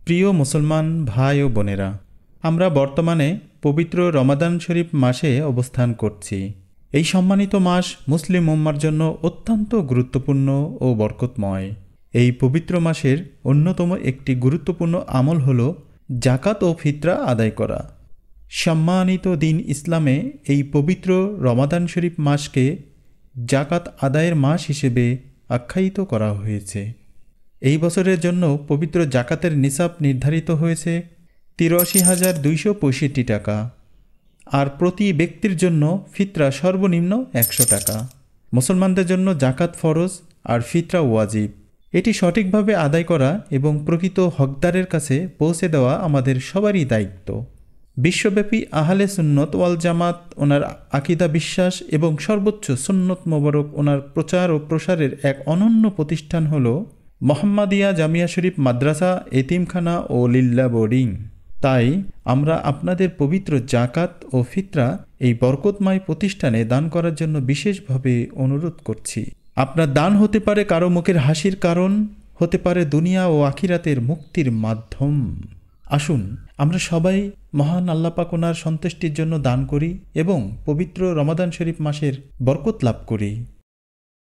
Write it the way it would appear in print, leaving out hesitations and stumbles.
প্রিয় মুসলমান ভাই ও বোনেরা, আমরা বর্তমানে পবিত্র রমাদান শরীফ মাসে অবস্থান করছি। এই সম্মানিত মাস মুসলিম উম্মার জন্য অত্যন্ত গুরুত্বপূর্ণ ও বরকতময়। এই পবিত্র মাসের অন্যতম একটি গুরুত্বপূর্ণ আমল হল জাকাত ও ফিতরা আদায় করা। সম্মানিত দিন ইসলামে এই পবিত্র রমাদান শরীফ মাসকে জাকাত আদায়ের মাস হিসেবে আখ্যায়িত করা হয়েছে। এই বছরের জন্য পবিত্র জাকাতের নিসাব নির্ধারিত হয়েছে ৮৩,২৬৫ টাকা, আর প্রতি ব্যক্তির জন্য ফিতরা সর্বনিম্ন ১০০ টাকা। মুসলমানদের জন্য জাকাত ফরজ আর ফিতরা ওয়াজিব। এটি সঠিকভাবে আদায় করা এবং প্রকৃত হকদারের কাছে পৌঁছে দেওয়া আমাদের সবারই দায়িত্ব। বিশ্বব্যাপী আহলে সুন্নত ওয়াল জামাত ওনার আকিদা, বিশ্বাস এবং সর্বোচ্চ সুন্নত মোবারক ওনার প্রচার ও প্রসারের এক অনন্য প্রতিষ্ঠান হল মোহাম্মদিয়া জামিয়া শরীফ মাদ্রাসা, এতিমখানা ও লিল্লা বোর্ডিং। তাই আমরা আপনাদের পবিত্র জাকাত ও ফিতরা এই বরকতময় প্রতিষ্ঠানে দান করার জন্য বিশেষভাবে অনুরোধ করছি। আপনার দান হতে পারে কারো মুখের হাসির কারণ, হতে পারে দুনিয়া ও আখিরাতের মুক্তির মাধ্যম। আসুন আমরা সবাই মহান আল্লাহ পাক ওনার সন্তুষ্টির জন্য দান করি এবং পবিত্র রমাদান শরীফ মাসের বরকত লাভ করি।